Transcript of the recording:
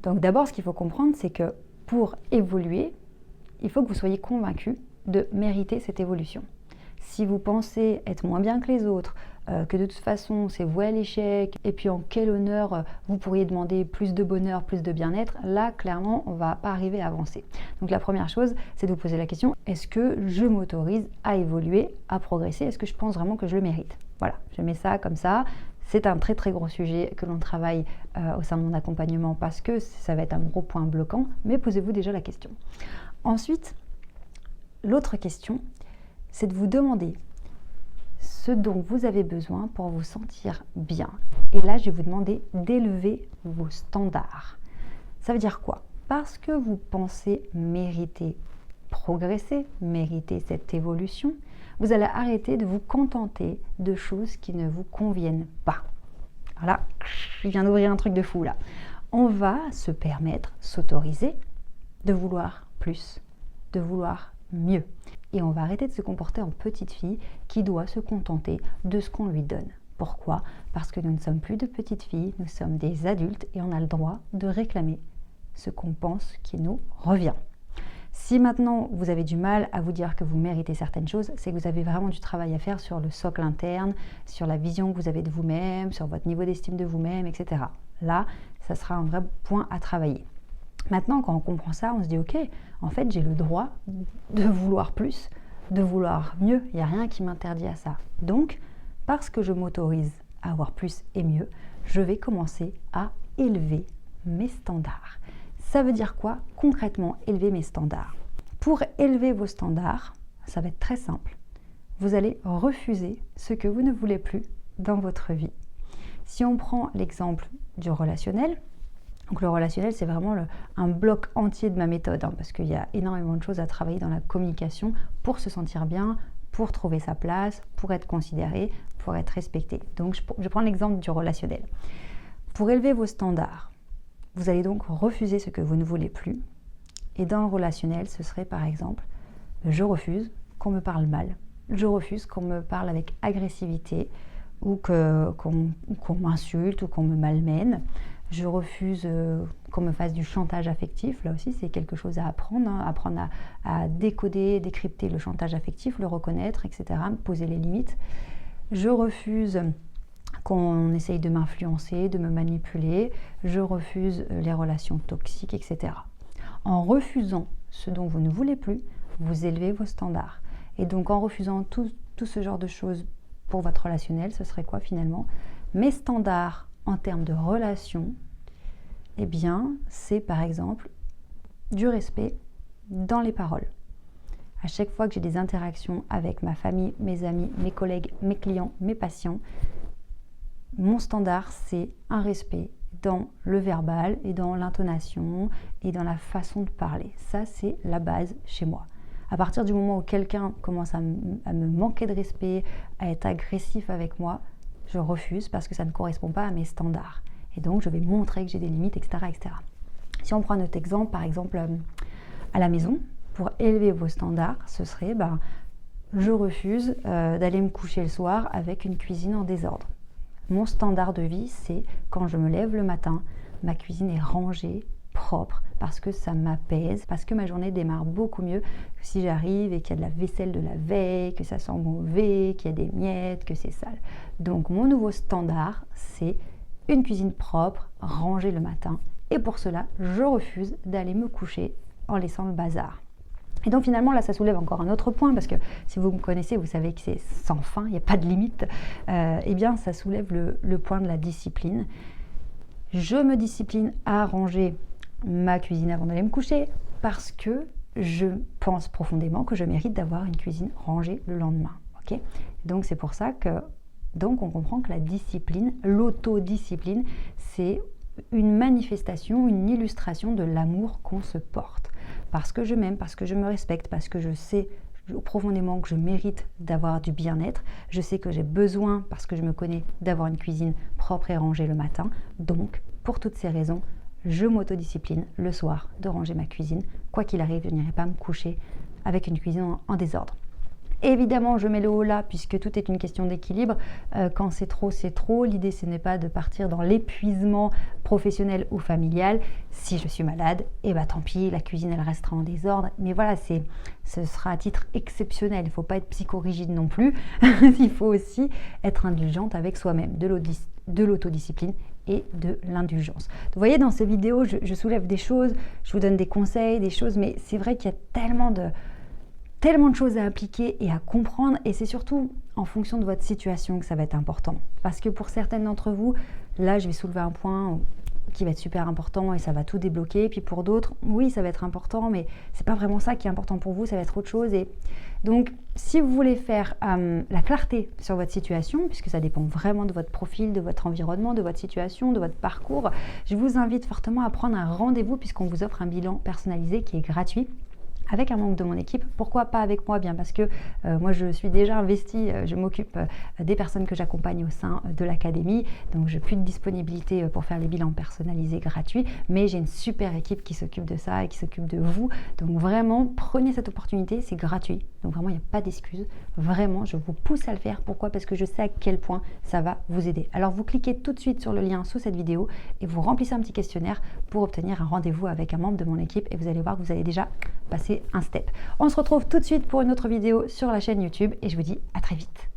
Donc d'abord, ce qu'il faut comprendre, c'est que pour évoluer, il faut que vous soyez convaincu de mériter cette évolution. Si vous pensez être moins bien que les autres, que de toute façon c'est voué à l'échec, et puis en quel honneur vous pourriez demander plus de bonheur, plus de bien-être, là clairement on ne va pas arriver à avancer. Donc la première chose, c'est de vous poser la question, est-ce que je m'autorise à évoluer, à progresser? Est-ce que je pense vraiment que je le mérite? Voilà, je mets ça comme ça. C'est un très très gros sujet que l'on travaille au sein de mon accompagnement parce que ça va être un gros point bloquant, mais posez-vous déjà la question. Ensuite, l'autre question, c'est de vous demander ce dont vous avez besoin pour vous sentir bien. Et là, je vais vous demander d'élever vos standards. Ça veut dire quoi? Parce que vous pensez mériter progresser, mériter cette évolution, vous allez arrêter de vous contenter de choses qui ne vous conviennent pas. Voilà, je viens d'ouvrir un truc de fou là. On va se permettre, s'autoriser de vouloir plus, de vouloir mieux. Et on va arrêter de se comporter en petite fille qui doit se contenter de ce qu'on lui donne. Pourquoi? Parce que nous ne sommes plus de petites filles, nous sommes des adultes et on a le droit de réclamer ce qu'on pense qui nous revient. Si maintenant vous avez du mal à vous dire que vous méritez certaines choses, c'est que vous avez vraiment du travail à faire sur le socle interne, sur la vision que vous avez de vous-même, sur votre niveau d'estime de vous-même, etc. Là, ça sera un vrai point à travailler. Maintenant, quand on comprend ça, on se dit ok, en fait j'ai le droit de vouloir plus, de vouloir mieux, il n'y a rien qui m'interdit à ça. Donc, parce que je m'autorise à avoir plus et mieux, je vais commencer à élever mes standards. Ça veut dire quoi concrètement, élever mes standards? Pour élever vos standards, ça va être très simple. Vous allez refuser ce que vous ne voulez plus dans votre vie. Si on prend l'exemple du relationnel, donc le relationnel, c'est vraiment un bloc entier de ma méthode, parce qu'il y a énormément de choses à travailler dans la communication pour se sentir bien, pour trouver sa place, pour être considéré, pour être respecté. Donc je prends l'exemple du relationnel. Pour élever vos standards, vous allez donc refuser ce que vous ne voulez plus. Et dans le relationnel, ce serait par exemple, je refuse qu'on me parle mal, je refuse qu'on me parle avec agressivité ou qu'on m'insulte ou qu'on me malmène. Je refuse qu'on me fasse du chantage affectif. Là aussi, c'est quelque chose à apprendre, apprendre à décoder, décrypter le chantage affectif, le reconnaître, etc., poser les limites. Je refuse qu'on essaye de m'influencer, de me manipuler. Je refuse les relations toxiques, etc. En refusant ce dont vous ne voulez plus, vous élevez vos standards. Et donc, en refusant tout ce genre de choses pour votre relationnel, ce serait quoi finalement? Mes standards en termes de relation, eh bien, c'est par exemple du respect dans les paroles. À chaque fois que j'ai des interactions avec ma famille, mes amis, mes collègues, mes clients, mes patients, mon standard, c'est un respect dans le verbal et dans l'intonation et dans la façon de parler. Ça, c'est la base chez moi. À partir du moment où quelqu'un commence à me manquer de respect, à être agressif avec moi, je refuse parce que ça ne correspond pas à mes standards. Et donc, je vais montrer que j'ai des limites, etc., etc. Si on prend notre exemple, par exemple, à la maison, pour élever vos standards, ce serait, je refuse d'aller me coucher le soir avec une cuisine en désordre. Mon standard de vie, c'est quand je me lève le matin, ma cuisine est rangée, propre, parce que ça m'apaise, parce que ma journée démarre beaucoup mieux que si j'arrive et qu'il y a de la vaisselle de la veille, que ça sent mauvais, qu'il y a des miettes, que c'est sale. Donc mon nouveau standard, c'est une cuisine propre, rangée le matin. Et pour cela, je refuse d'aller me coucher en laissant le bazar. Et donc finalement, là, ça soulève encore un autre point, parce que si vous me connaissez, vous savez que c'est sans fin, il n'y a pas de limite. Eh bien, ça soulève le point de la discipline. Je me discipline à ranger ma cuisine avant d'aller me coucher, parce que je pense profondément que je mérite d'avoir une cuisine rangée le lendemain. Okay, donc c'est pour ça que on comprend que la discipline, l'autodiscipline, c'est une manifestation, une illustration de l'amour qu'on se porte. Parce que je m'aime, parce que je me respecte, parce que je sais profondément que je mérite d'avoir du bien-être. Je sais que j'ai besoin, parce que je me connais, d'avoir une cuisine propre et rangée le matin. Donc, pour toutes ces raisons, je m'autodiscipline le soir de ranger ma cuisine. Quoi qu'il arrive, je n'irai pas me coucher avec une cuisine en désordre. Évidemment, je mets le haut là puisque tout est une question d'équilibre. Quand c'est trop, c'est trop. L'idée, ce n'est pas de partir dans l'épuisement professionnel ou familial. Si je suis malade, eh ben, tant pis, la cuisine, elle restera en désordre. Mais voilà, ce sera à titre exceptionnel. Il ne faut pas être psychorigide non plus. Il faut aussi être indulgente avec soi-même, de l'autodiscipline et de l'indulgence. Vous voyez, dans ces vidéos, je soulève des choses, je vous donne des conseils, des choses, mais c'est vrai qu'il y a tellement de choses à appliquer et à comprendre, et c'est surtout en fonction de votre situation que ça va être important. Parce que pour certaines d'entre vous, là je vais soulever un point qui va être super important et ça va tout débloquer, puis pour d'autres, oui ça va être important, mais c'est pas vraiment ça qui est important pour vous, ça va être autre chose. Et donc si vous voulez faire la clarté sur votre situation, puisque ça dépend vraiment de votre profil, de votre environnement, de votre situation, de votre parcours, je vous invite fortement à prendre un rendez-vous puisqu'on vous offre un bilan personnalisé qui est gratuit avec un membre de mon équipe. Pourquoi pas avec moi? Bien parce que moi je suis déjà investie, je m'occupe des personnes que j'accompagne au sein de l'académie, donc je n'ai plus de disponibilité pour faire les bilans personnalisés gratuits, mais j'ai une super équipe qui s'occupe de ça et qui s'occupe de vous. Donc vraiment, prenez cette opportunité, c'est gratuit, donc vraiment il n'y a pas d'excuse, vraiment je vous pousse à le faire. Pourquoi? Parce que je sais à quel point ça va vous aider. Alors vous cliquez tout de suite sur le lien sous cette vidéo et vous remplissez un petit questionnaire pour obtenir un rendez-vous avec un membre de mon équipe, et vous allez voir que vous allez déjà passer un step. On se retrouve tout de suite pour une autre vidéo sur la chaîne YouTube et je vous dis à très vite.